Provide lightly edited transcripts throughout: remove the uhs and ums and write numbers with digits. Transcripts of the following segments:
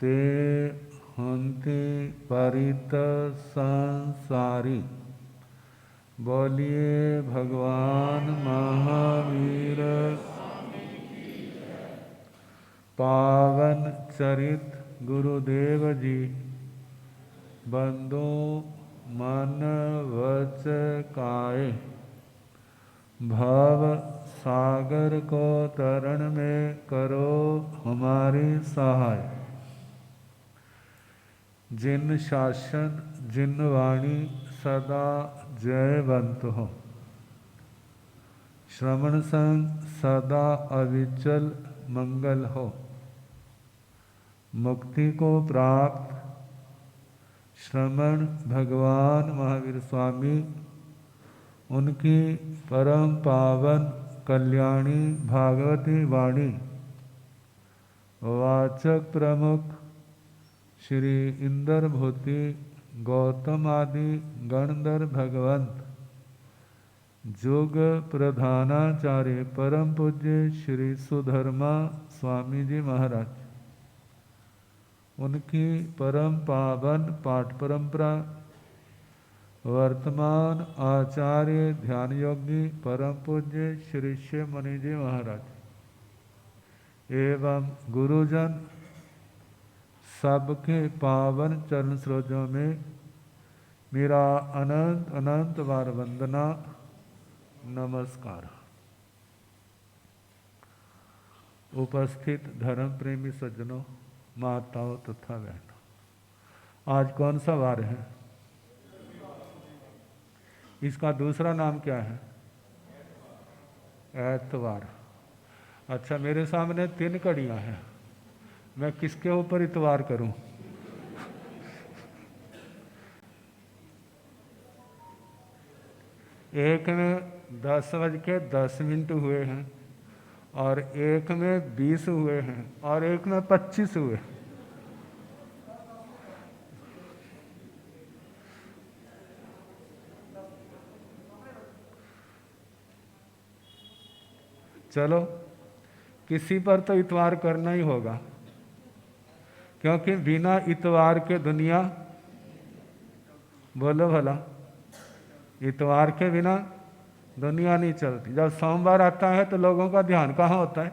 ते हंति परित संसारी। बोलिए भगवान महावीर पावन चरित गुरुदेव जी। बंदो मन वच काए, भव सागर को तरण में करो हमारी सहाय। जिन शासन जिन वाणी सदा जयवंत हो, श्रवण संग सदा अविचल मंगल हो। मुक्ति को प्राप्त श्रमण भगवान महावीर स्वामी, उनकी परम पावन कल्याणी भागवती वाणी वाचक प्रमुख श्री इंद्र भूति गौतम आदि गणधर भगवंत, जोग प्रधानाचार्य परम पूज्य श्री सुधर्मा स्वामी जी महाराज, उनकी परम पावन पाठ परंपरा वर्तमान आचार्य ध्यान योगी परम पूज्य श्री शिव मुनि जी महाराज एवं गुरुजन सबके पावन चरण सरोजों में मेरा अनंत अनंत बार वंदना नमस्कार। उपस्थित धर्म प्रेमी सज्जनों, माताओं तथा बहनों, आज कौन सा वार है? इसका दूसरा नाम क्या है? एतवार। अच्छा, मेरे सामने 3 कड़ियां हैं, मैं किसके ऊपर इतवार करूं? एक में 10:10 हुए हैं और एक में 20 हुए हैं और एक में 25 हुए। चलो, किसी पर तो इतवार करना ही होगा, क्योंकि बिना इतवार के दुनिया, बोलो भला, इतवार के बिना दुनिया नहीं चलती। जब सोमवार आता है तो लोगों का ध्यान कहाँ होता है?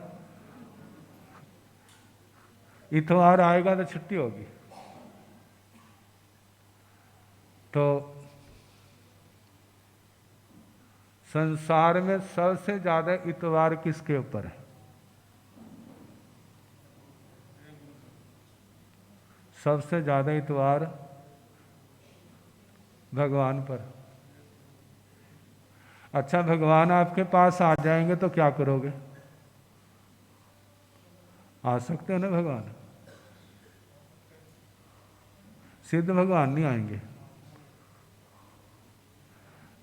इतवार आएगा तो छुट्टी होगी। तो संसार में सबसे ज्यादा इतवार किसके ऊपर है? सबसे ज्यादा इतवार भगवान पर। अच्छा, भगवान आपके पास आ जाएंगे तो क्या करोगे? आ सकते हो ना भगवान? सिद्ध भगवान नहीं आएंगे।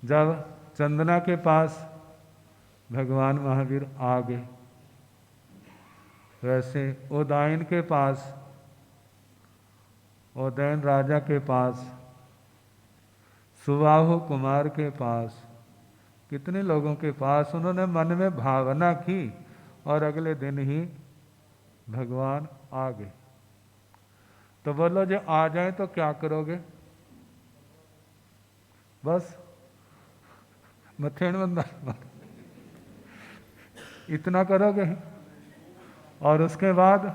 जब चंदना के पास भगवान महावीर आ गए, वैसे उदयन के पास, उदयन राजा के पास, सुबाहु कुमार के पास, कितने लोगों के पास उन्होंने मन में भावना की और अगले दिन ही भगवान आ गए। तो बोलो, जो आ जाए तो क्या करोगे? बस मथेण बंदा इतना करोगे और उसके बाद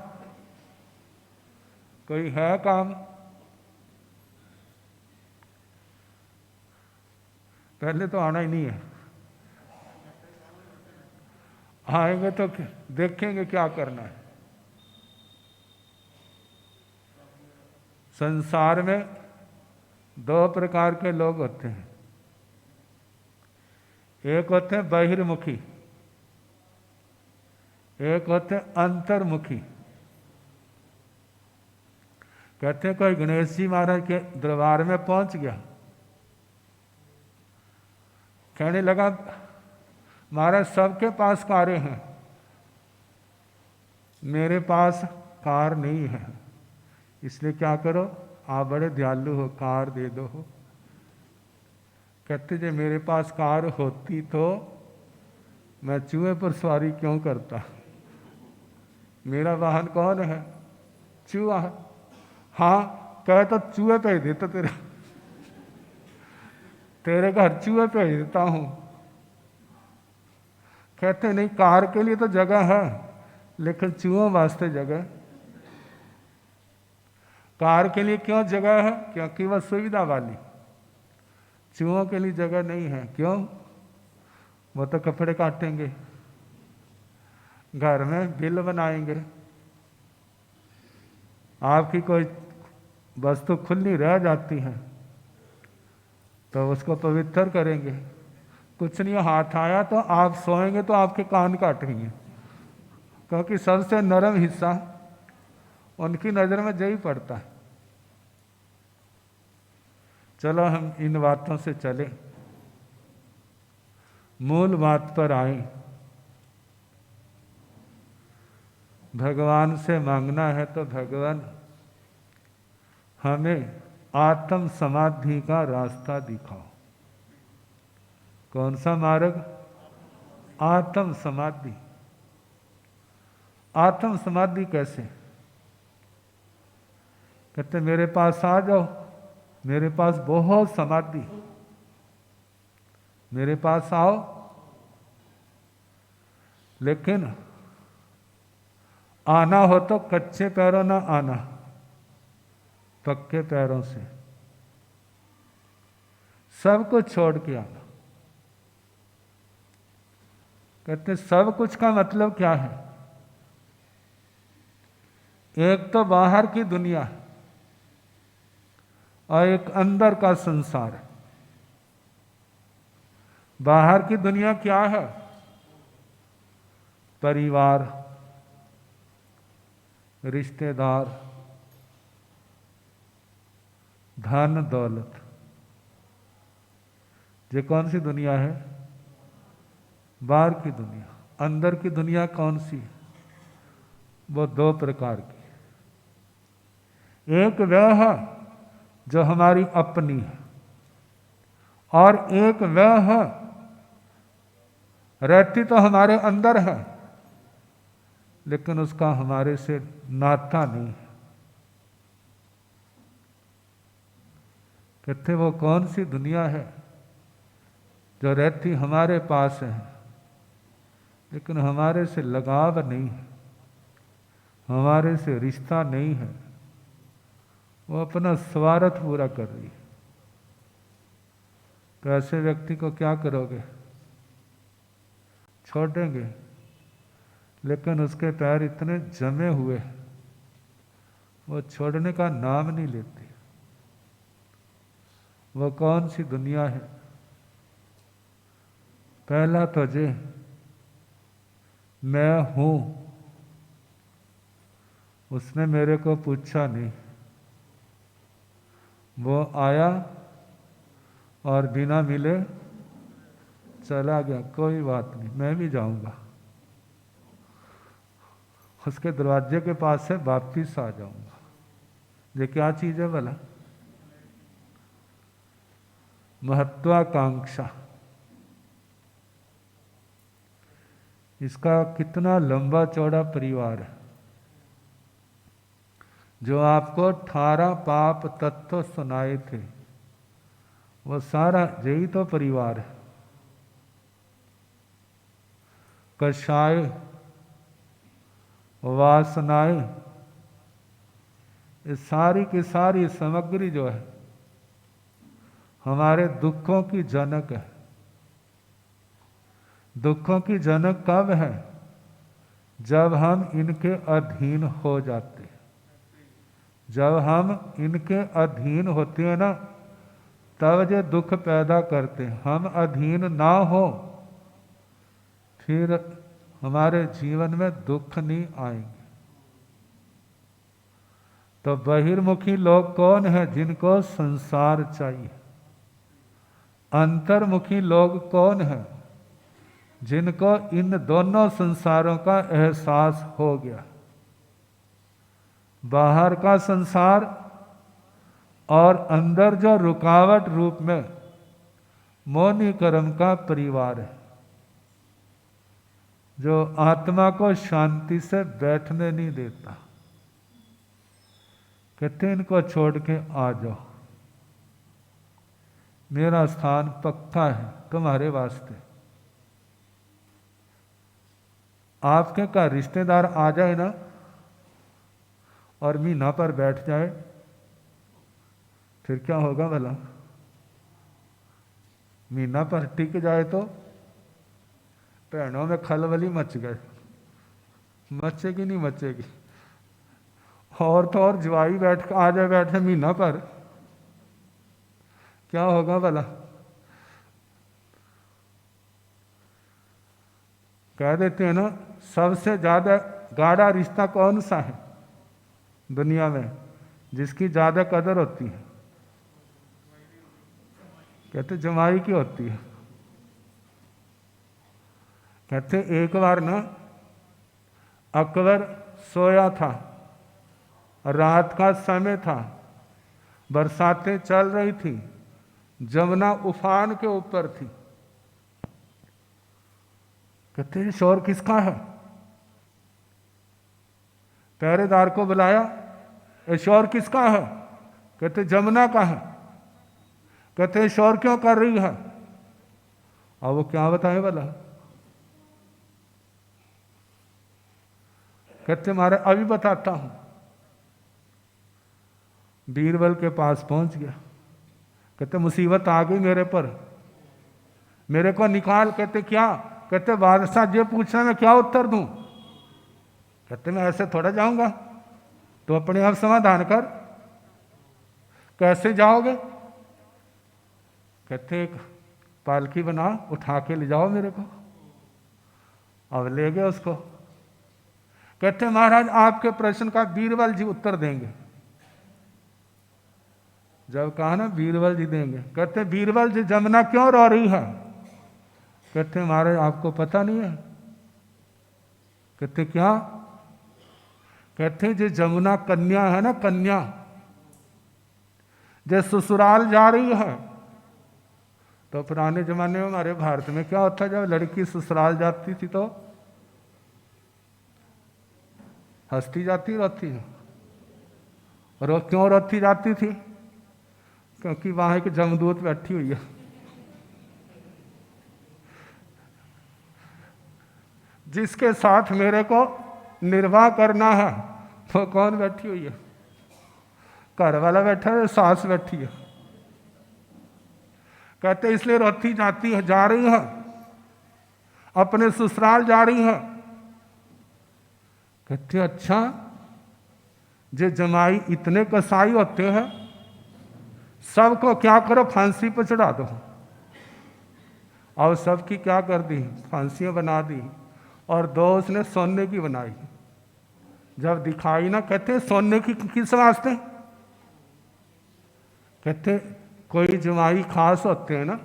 कोई है काम? पहले तो आना ही नहीं है, आएंगे तो देखेंगे क्या करना है। संसार में 2 प्रकार के लोग होते हैं। एक होते हैं बहिर्मुखी, एक होते हैं अंतर्मुखी। कहते हैं कोई गणेश जी महाराज के दरबार में पहुंच गया, कहने लगा महाराज सबके पास कारें हैं, मेरे पास कार नहीं है, इसलिए क्या करो, आप बड़े दयालु हो, कार दे दो। कहते जे मेरे पास कार होती तो मैं चूहे पर सवारी क्यों करता? मेरा वाहन कौन है? चूहा। हाँ, कहे तो चूहे भेज देता, तेरे घर चूहे भेज देता हूं। कहते नहीं, कार के लिए तो जगह है, लेकिन चूहों वास्ते जगह। कार के लिए क्यों जगह है? क्योंकि वह सुविधा वाली। चूहों के लिए जगह नहीं है। क्यों? वो तो कपड़े काटेंगे, घर में बिल बनाएंगे। आपकी कोई वस्तु खुली रह जाती है तो उसको पवित्र करेंगे। कुछ नहीं हाथ आया तो आप सोएंगे तो आपके कान काटेंगे, क्योंकि सबसे नरम हिस्सा उनकी नज़र में यही पड़ता है। चलो हम इन बातों से चले, मूल बात पर आए। भगवान से मांगना है तो भगवान हमें आत्म समाधि का रास्ता दिखाओ। कौन सा मार्ग? आत्म समाधि। आत्म समाधि कैसे? कहते मेरे पास आ जाओ, मेरे पास बहुत समाधि, मेरे पास आओ। लेकिन आना हो तो कच्चे पैरों ना आना, पक्के पैरों से सब कुछ छोड़ के आना। कहते सब कुछ का मतलब क्या है? एक तो बाहर की दुनिया है और एक अंदर का संसार है। बाहर की दुनिया क्या है? परिवार, रिश्तेदार, धन दौलत। ये कौन सी दुनिया है? बाहर की दुनिया। अंदर की दुनिया कौन सी है? वो दो प्रकार की। एक वह है जो हमारी अपनी है, और एक वह है रहती तो हमारे अंदर है, लेकिन उसका हमारे से नाता नहीं है। कहते वो कौन सी दुनिया है? जो रहती हमारे पास है, लेकिन हमारे से लगाव नहीं है, हमारे से रिश्ता नहीं है। वो अपना स्वार्थ पूरा कर रही है। तो ऐसे व्यक्ति को क्या करोगे? छोड़ेंगे, लेकिन उसके पैर इतने जमे हुए हैं, वो छोड़ने का नाम नहीं लेते। वो कौन सी दुनिया है? पहला तो जे मैं हूं, उसने मेरे को पूछा नहीं, वो आया और बिना मिले चला गया। कोई बात नहीं, मैं भी जाऊंगा, उसके दरवाजे के पास से वापिस आ जाऊंगा। ये क्या चीज है भला? महत्वाकांक्षा। इसका कितना लंबा चौड़ा परिवार है। जो आपको 18 पाप तत्व सुनाए थे, वो सारा यही तो परिवार है। कषाय, वासनाएं, ये सारी की सारी सामग्री जो है हमारे दुखों की जनक है। दुखों की जनक कब है? जब हम इनके अधीन हो जाते हैं। जब हम इनके अधीन होते हैं ना, तब ये दुख पैदा करते हैं। हम अधीन ना हो, फिर हमारे जीवन में दुख नहीं आएंगे। तो बहिर्मुखी लोग कौन है? जिनको संसार चाहिए। अंतर्मुखी लोग कौन है? जिनको इन दोनों संसारों का एहसास हो गया। बाहर का संसार और अंदर जो रुकावट रूप में मौनी कर्म का परिवार है, जो आत्मा को शांति से बैठने नहीं देता। कहते इनको छोड़ के आ जाओ, मेरा स्थान पक्का है तुम्हारे वास्ते। आपके का रिश्तेदार आ जाए ना और मीना पर बैठ जाए, फिर क्या होगा भला? मीना पर टिक जाए तो बहनों में खलबली मच गए, मचेगी नहीं मचेगी। और तो और जवाई बैठ आ जाए बैठे मीना पर, क्या होगा भला? कह देते हैं ना, सबसे ज्यादा गाढ़ा रिश्ता कौन सा है दुनिया में जिसकी ज्यादा कदर होती है? कहते जमाई की होती है। कहते एक बार ना अकबर सोया था, रात का समय था, बरसातें चल रही थी, जमुना उफान के ऊपर थी। कहते हैं शोर किसका है? पहरेदार को बुलाया, ये शोर किसका है? कहते जमुना का है। कहते शोर क्यों कर रही है? और वो क्या बताए भला? कहते मारे अभी बताता हूं। बीरबल के पास पहुंच गया। कहते मुसीबत आ गई मेरे पर, मेरे को निकाल। कहते क्या? कहते बादशाह जो पूछना मैं क्या उत्तर दूं? कहते मैं ऐसे थोड़ा जाऊंगा, तो अपने आप समाधान कर। कैसे जाओगे? कहते एक पालकी बना, उठा के ले जाओ मेरे को। अब ले गए उसको। कहते महाराज आपके प्रश्न का बीरबल जी उत्तर देंगे। जब कहा ना बीरबल जी देंगे, कहते बीरबल जी जमुना क्यों रो रही है? कहते महाराज आपको पता नहीं है? कहते क्या? कहते जो जमुना कन्या है ना, कन्या जो ससुराल जा रही है, तो पुराने जमाने में हमारे भारत में क्या होता, जब लड़की ससुराल जाती थी तो हंसती जाती रोती है। और वो क्यों रोती जाती थी? क्योंकि वहां एक जमदूत बैठी हुई है, जिसके साथ मेरे को निर्वाह करना है। वो कौन बैठी हुई है? घर वाला बैठा है, सास बैठी है। कहते इसलिए रोती जाती है, जा रही है, अपने ससुराल जा रही है। कहते अच्छा, जो जमाई इतने कसाई होते हैं, सबको क्या करो फांसी पर चढ़ा दो। और सबकी क्या कर दी? फांसियां बना दी। और दो उसने सोने की बनाई। जब दिखाई ना, कहते सोने की किस वास्ते? कहते कोई जमाई खास होते हैं ना,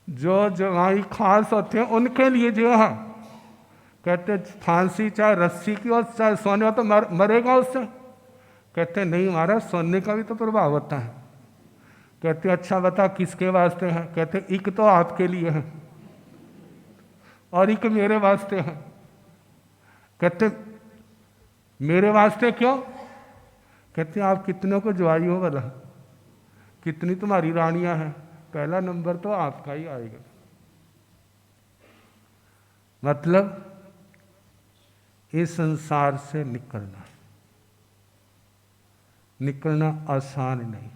जो जमाई खास होते हैं उनके लिए जो है, कहते फांसी चाहे रस्सी की हो चाहे सोने हो, तो मरेगा उससे। कहते नहीं महाराज, सोने का भी तो प्रभाव होता है। कहते अच्छा बता किसके वास्ते है? कहते एक तो आपके लिए है और एक मेरे वास्ते है। कहते मेरे वास्ते क्यों? कहते आप कितनों को जवाई हो भला? कितनी तुम्हारी रानियां हैं? पहला नंबर तो आपका ही आएगा। मतलब इस संसार से निकलना आसान नहीं।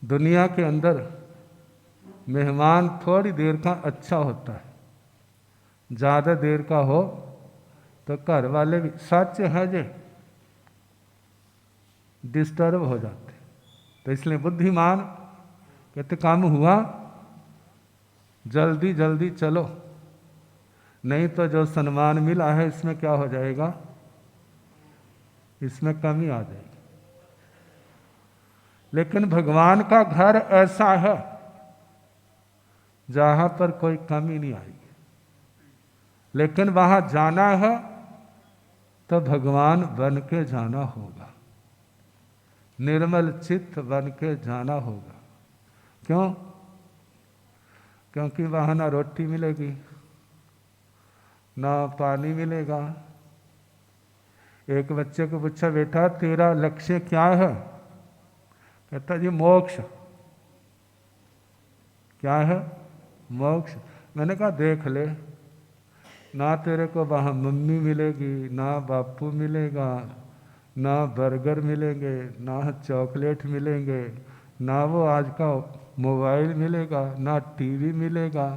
दुनिया के अंदर मेहमान थोड़ी देर का अच्छा होता है, ज़्यादा देर का हो तो घर वाले भी सच है जे डिस्टर्ब हो जाते। तो इसलिए बुद्धिमान कहते काम हुआ, जल्दी जल्दी चलो, नहीं तो जो सम्मान मिला है इसमें क्या हो जाएगा? इसमें कमी आ जाएगी। लेकिन भगवान का घर ऐसा है जहां पर कोई कमी नहीं आएगी। लेकिन वहां जाना है तो भगवान बन के जाना होगा, निर्मल चित्त बन के जाना होगा। क्यों? क्योंकि वहां ना रोटी मिलेगी, ना पानी मिलेगा। एक बच्चे को पूछा, बेटा तेरा लक्ष्य क्या है? कहता जी मोक्ष। क्या है? मोक्ष। मैंने कहा देख ले, ना तेरे को वहाँ मम्मी मिलेगी, ना बापू मिलेगा, ना बर्गर मिलेंगे, ना चॉकलेट मिलेंगे, ना वो आज का मोबाइल मिलेगा, ना टीवी मिलेगा,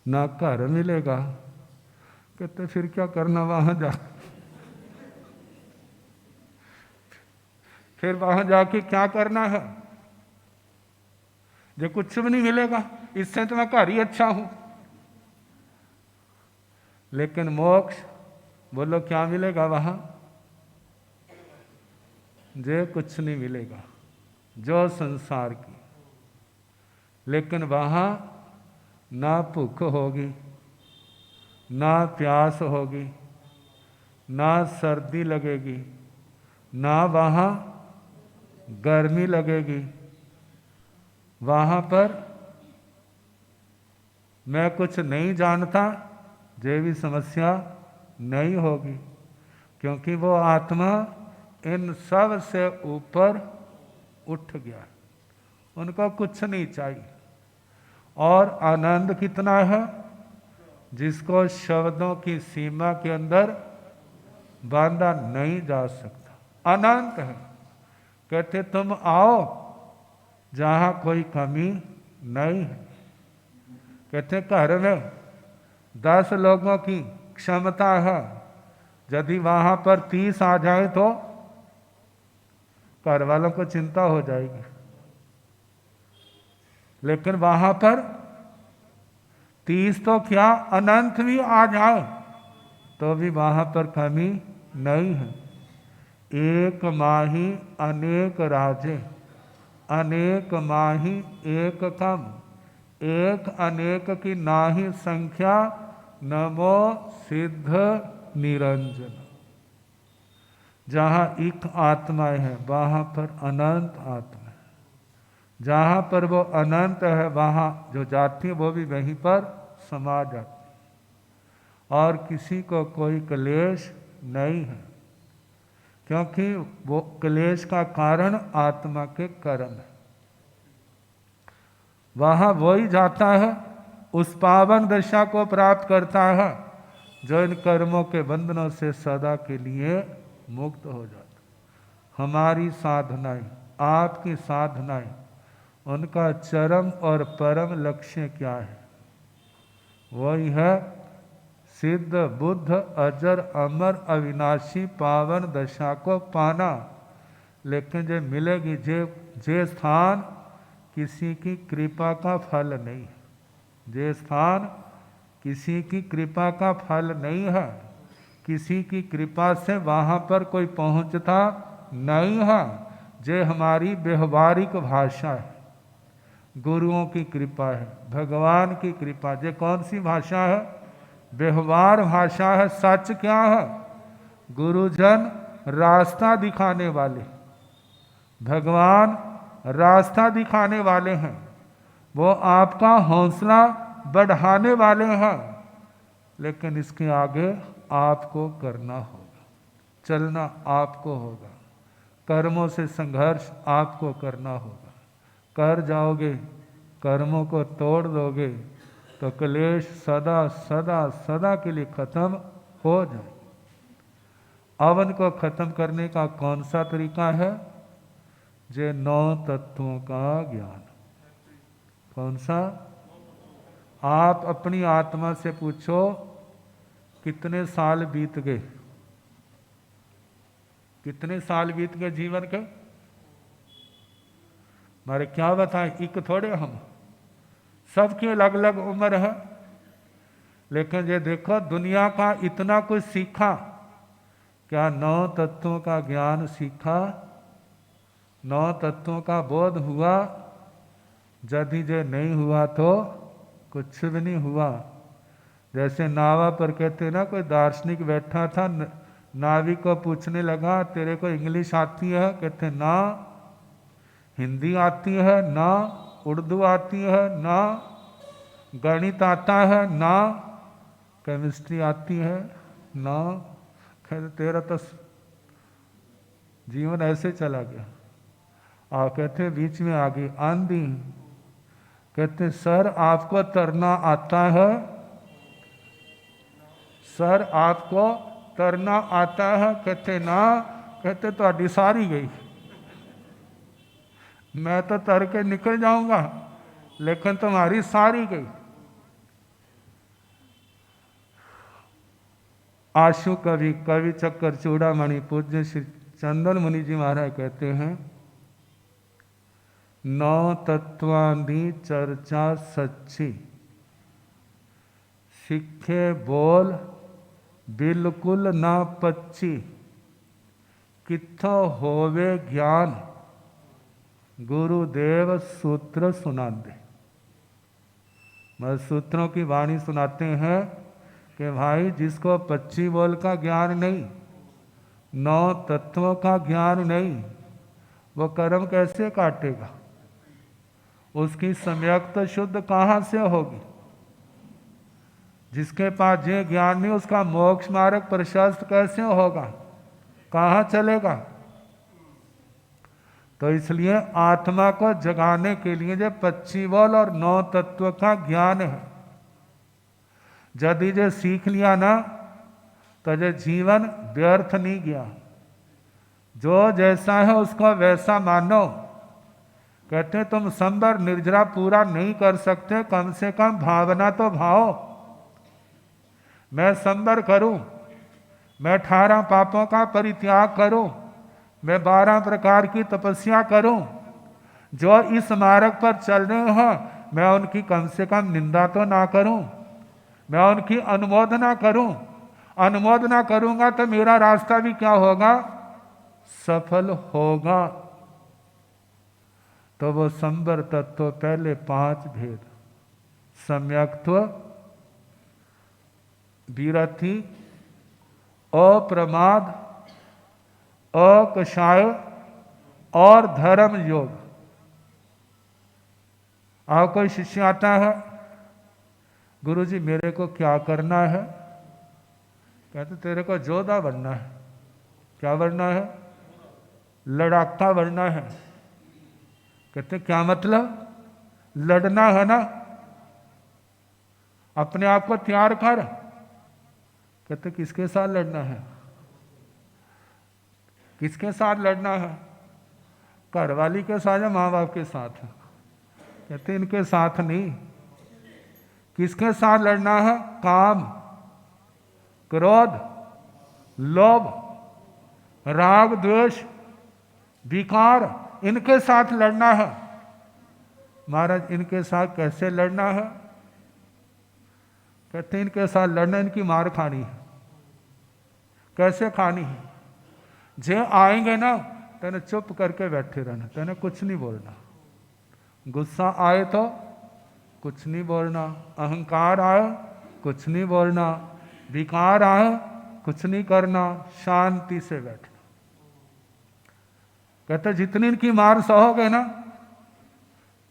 ना घर मिलेगा। कहते फिर क्या करना वहाँ जा? फिर वहाँ जाके क्या करना है? जो कुछ भी नहीं मिलेगा, इससे तो मैं घर ही अच्छा हूँ। लेकिन मोक्ष, बोलो क्या मिलेगा वहाँ? जो कुछ नहीं मिलेगा, जो संसार की। लेकिन वहाँ ना भूख होगी, ना प्यास होगी, ना सर्दी लगेगी, ना वहाँ गर्मी लगेगी। वहाँ पर मैं कुछ नहीं जानता, ये भी समस्या नहीं होगी, क्योंकि वो आत्मा इन सब से ऊपर उठ गया, उनको कुछ नहीं चाहिए। और आनंद कितना है, जिसको शब्दों की सीमा के अंदर बांधा नहीं जा सकता, अनंत है। कहते तुम आओ जहां कोई कमी नहीं है। कहते घर में 10 लोगों की क्षमता है, यदि वहां पर 30 आ जाए तो घर वालों को चिंता हो जाएगी। लेकिन वहां पर 30 तो क्या, अनंत भी आ जाए तो भी वहां पर कमी नहीं है। एक माही अनेक राजे, अनेक माही एक कम, एक अनेक की नाहि संख्या, नमो सिद्ध निरंजन। जहाँ एक आत्माएं है वहाँ पर अनंत आत्मा है। जहाँ पर वो अनंत है वहाँ जो जाती है वो भी वहीं पर समा जाती है, और किसी को कोई क्लेश नहीं है, क्योंकि वो क्लेश का कारण आत्मा के कर्म है। वहाँ वही जाता है, उस पावन दशा को प्राप्त करता है जो इन कर्मों के बंधनों से सदा के लिए मुक्त हो जाता। हमारी साधनाएं, आपकी साधनाएं, उनका चरम और परम लक्ष्य क्या है? वही है सिद्ध बुद्ध अजर अमर अविनाशी पावन दशा को पाना। लेकिन जो मिलेगी जे स्थान किसी की कृपा का फल नहीं है, जे स्थान किसी की कृपा का फल नहीं है, किसी की कृपा से वहाँ पर कोई पहुँचता नहीं है। जे हमारी व्यवहारिक भाषा है, गुरुओं की कृपा है, भगवान की कृपा। जे कौन सी भाषा है? व्यवहार भाषा है। सच क्या है? गुरुजन रास्ता दिखाने वाले, भगवान रास्ता दिखाने वाले हैं, वो आपका हौसला बढ़ाने वाले हैं। लेकिन इसके आगे आपको करना होगा, चलना आपको होगा, कर्मों से संघर्ष आपको करना होगा। कर जाओगे, कर्मों को तोड़ दोगे तो क्लेश सदा सदा सदा के लिए खत्म हो जाए। अवन को खत्म करने का कौन सा तरीका है? जे 9 तत्वों का ज्ञान। कौन सा? आप अपनी आत्मा से पूछो कितने साल बीत गए, कितने साल बीत गए जीवन के? मारे क्या बताएं, एक थोड़े हम, सबकी अलग अलग उम्र है। लेकिन ये देखो दुनिया का इतना कुछ सीखा, क्या 9 तत्वों का ज्ञान सीखा, 9 तत्वों का बोध हुआ? यदि ये नहीं हुआ तो कुछ भी नहीं हुआ। जैसे नावा पर कहते ना, कोई दार्शनिक बैठा था, नाविक को पूछने लगा तेरे को इंग्लिश आती है? कहते ना हिंदी आती है, ना उर्दू आती है, ना गणित आता है, ना केमिस्ट्री आती है ना, कहते तेरा तो जीवन ऐसे चला गया। और कहते बीच में आ गई आंधी। कहते सर आपको तरना आता है? सर आपको तरना आता है? कहते ना। कहते तो अड्डी सारी गई, मैं तो तर के निकल जाऊंगा लेकिन तुम्हारी सारी गई। आशु कवि कवि चक्कर चूड़ामणि पूज्य श्री चंदन मुनि जी महाराज कहते हैं, नौ तत्वांधी चर्चा सच्ची, सिक्खे बोल बिल्कुल ना पच्ची, कित्थो होवे ज्ञान गुरुदेव सूत्र सुनाते। मैं सूत्रों की वाणी सुनाते हैं कि भाई जिसको 25 बोल का ज्ञान नहीं, 9 तत्वों का ज्ञान नहीं, वो कर्म कैसे काटेगा? उसकी सम्यक्त शुद्ध कहाँ से होगी? जिसके पास ये ज्ञान नहीं उसका मोक्ष मार्ग प्रशस्त कैसे होगा? कहाँ चलेगा? तो इसलिए आत्मा को जगाने के लिए जो 25 बोल और 9 तत्व का ज्ञान है, यदि जो सीख लिया ना तो जो जीवन व्यर्थ नहीं गया। जो जैसा है उसको वैसा मानो। कहते हैं तुम संबर निर्जरा पूरा नहीं कर सकते, कम से कम भावना तो भाओ। मैं संबर करूं, मैं 18 पापों का परित्याग करूं, मैं 12 प्रकार की तपस्या करूं। जो इस मार्ग पर चल रहे हैं मैं उनकी कम से कम निंदा तो ना करूं, मैं उनकी अनुमोदना करूं। अनुमोदना करूंगा तो मेरा रास्ता भी क्या होगा? सफल होगा। तो वो संबर तत्व पहले 5 भेद, सम्यक्त्व, विरति, अप्रमाद, अकषाय और धर्म योग। और कोई शिष्य आता है, गुरुजी मेरे को क्या करना है? कहते तेरे को जोधा बनना है। क्या बनना है? लड़ाका बनना है। कहते क्या मतलब? लड़ना है ना, अपने आप को तैयार कर। कहते किसके साथ लड़ना है? किसके साथ लड़ना है? घरवाली के साथ या माँ बाप के साथ? कहते इनके साथ नहीं। किसके साथ लड़ना है? काम, क्रोध, लोभ, राग, द्वेष, विकार, इनके साथ लड़ना है। महाराज इनके साथ कैसे लड़ना है? कहते इनके साथ लड़ना, इनकी मार खानी है। कैसे खानी है? जे आएंगे ना तेने चुप करके बैठे रहना, तेने कुछ नहीं बोलना। गुस्सा आए तो कुछ नहीं बोलना, अहंकार आए कुछ नहीं बोलना, विकार आए कुछ नहीं करना, शांति से बैठना। कहते जितनी इनकी मार सहोगे ना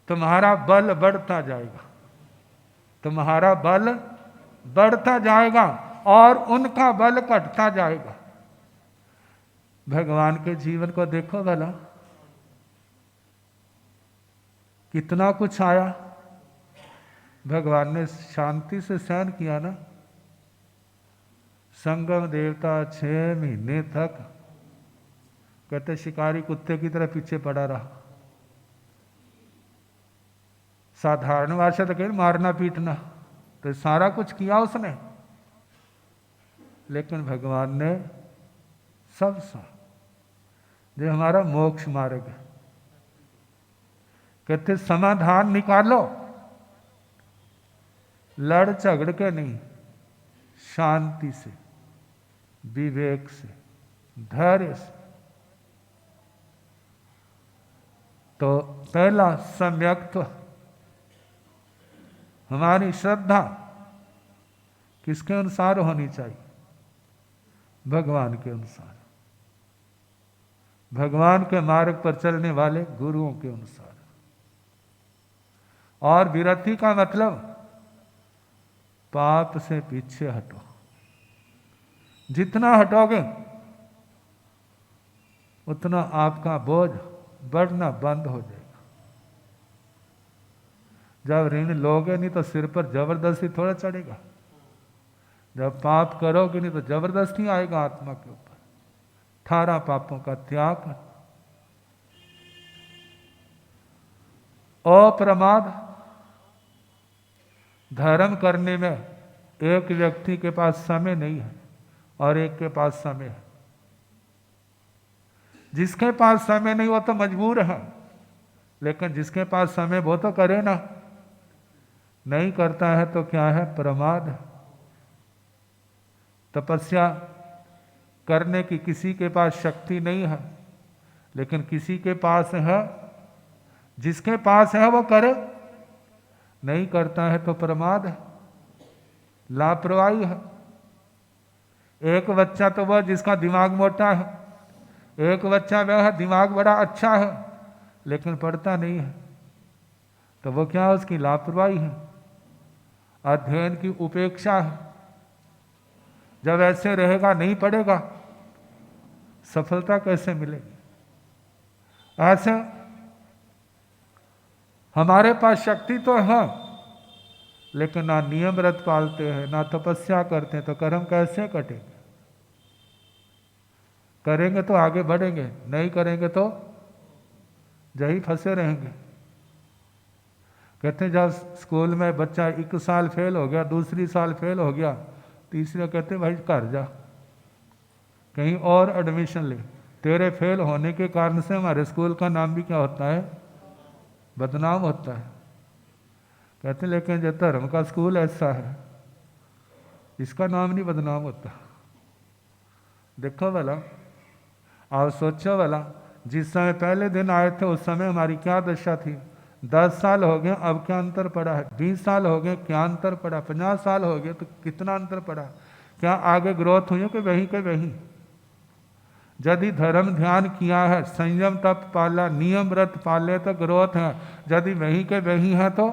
तुम्हारा बल बढ़ता जाएगा, तुम्हारा बल बढ़ता जाएगा और उनका बल घटता जाएगा। भगवान के जीवन को देखो भला, कितना कुछ आया। भगवान ने शांति से सहन किया ना। संगम देवता 6 महीने तक कहते शिकारी कुत्ते की तरह पीछे पड़ा रहा। साधारण भाषा तो कहे मारना पीटना, तो सारा कुछ किया उसने, लेकिन भगवान ने सब सा जो हमारा मोक्ष मार्ग है। कहते समाधान निकालो, लड़ झगड़ के नहीं, शांति से, विवेक से, धैर्य से। तो पहला सम्यक्त्व, हमारी श्रद्धा किसके अनुसार होनी चाहिए? भगवान के अनुसार, भगवान के मार्ग पर चलने वाले गुरुओं के अनुसार। और विरति का मतलब पाप से पीछे हटो। जितना हटोगे उतना आपका बोझ बढ़ना बंद हो जाएगा। जब ऋण लोगे नहीं तो सिर पर जबरदस्ती थोड़ा चढ़ेगा। जब पाप करोगे नहीं तो जबरदस्ती आएगा आत्मा के ऊपर। 18 पापों का त्याग। अप्रमाद। धर्म करने में एक व्यक्ति के पास समय नहीं है और एक के पास समय है। जिसके पास समय नहीं वो तो मजबूर है, लेकिन जिसके पास समय वो तो करे ना। नहीं करता है तो क्या है? प्रमाद। तपस्या करने की किसी के पास शक्ति नहीं है, लेकिन किसी के पास है। जिसके पास है वो करे, नहीं करता है तो प्रमाद है, लापरवाही है। एक बच्चा तो वह जिसका दिमाग मोटा है, एक बच्चा वह है दिमाग बड़ा अच्छा है लेकिन पढ़ता नहीं है, तो वो क्या है? उसकी लापरवाही है, अध्ययन की उपेक्षा है। जब ऐसे रहेगा, नहीं पढ़ेगा, सफलता कैसे मिलेगी? ऐसे हमारे पास शक्ति तो है, लेकिन ना नियम व्रत पालते हैं, ना तपस्या करते हैं, तो कर्म कैसे कटेंगे? करेंगे तो आगे बढ़ेंगे, नहीं करेंगे तो यही फंसे रहेंगे। कहते हैं जब स्कूल में बच्चा 1 साल फेल हो गया, दूसरी साल फेल हो गया, तीसरे कहते भाई घर जा, कहीं और एडमिशन ले। तेरे फेल होने के कारण से हमारे स्कूल का नाम भी क्या होता है? बदनाम होता है। कहते लेकिन जो धर्म का स्कूल ऐसा है, इसका नाम नहीं बदनाम होता। देखो वाला, आप सोचो वाला, जिस समय पहले दिन आए थे उस समय हमारी क्या दशा थी? 10 साल हो गए, अब क्या अंतर पड़ा है? 20 साल हो गए, क्या अंतर पड़ा? 50 साल हो गए तो कितना अंतर पड़ा? क्या आगे ग्रोथ हुई है कि वहीं के वहीं? यदि धर्म ध्यान किया है, संयम तप पाला, नियम व्रत पाले तो ग्रोथ है। यदि वहीं के वहीं है तो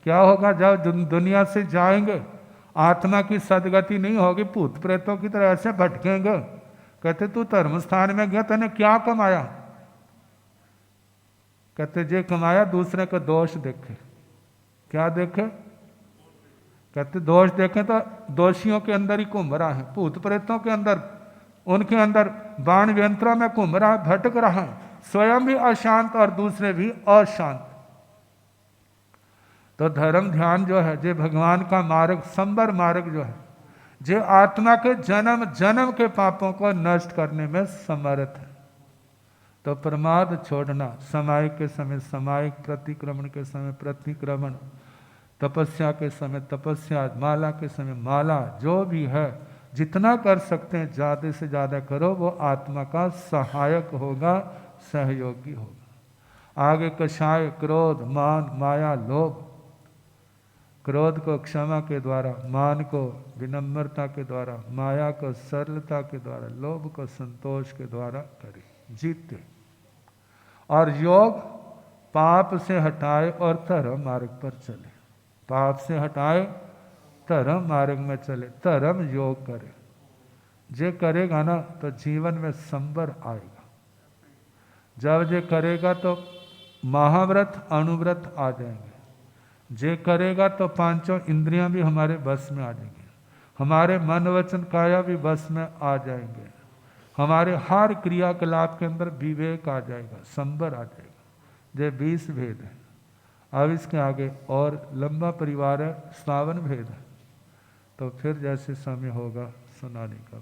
क्या होगा? जब दुनिया से जाएंगे आत्मा की सदगति नहीं होगी, भूत प्रेतों की तरह ऐसे भटकेंगे। कहते तू धर्म स्थान में गया, तूने क्या कमाया? कहते जे कमाया दूसरे को दोष देखे। क्या देखे? कहते दोष देखे तो दोषियों के अंदर ही घूम रहा है, भूत प्रेतों के अंदर, उनके अंदर बाण यंत्रों में घूम रहा है, भटक रहा है, स्वयं भी अशांत और दूसरे भी अशांत। तो धर्म ध्यान जो है, जो भगवान का मार्ग, संबर मार्ग जो है, जो आत्मा के जन्म जन्म के पापों को नष्ट करने में समर्थ है। तो प्रमाद छोड़ना, समायिक के समय समायिक, प्रतिक्रमण के समय प्रतिक्रमण, तपस्या के समय तपस्या, माला के समय माला, जो भी है जितना कर सकते हैं ज़्यादा से ज़्यादा करो, वो आत्मा का सहायक होगा, सहयोगी होगा। आगे कषाय, क्रोध, मान, माया, लोभ। क्रोध को क्षमा के द्वारा, मान को विनम्रता के द्वारा, माया को सरलता के द्वारा, लोभ को संतोष के द्वारा करें, जीते। और योग पाप से हटाए और धर्म मार्ग पर चले। पाप से हटाए, धर्म मार्ग में चले, धर्म योग करे। जे करेगा ना तो जीवन में संबर आएगा। जब जे करेगा तो महाव्रत अणुव्रत आ जाएंगे। जे करेगा तो 5 इंद्रियां भी हमारे बस में आ जाएंगी, हमारे मन वचन काया भी बस में आ जाएंगे, हमारे हर क्रियाकलाप के अंदर विवेक आ जाएगा, संबर आ जाएगा। ये 20 भेद है। अब इसके आगे और लंबा परिवार है, 57 भेद है। तो फिर जैसे समय होगा सुनाने का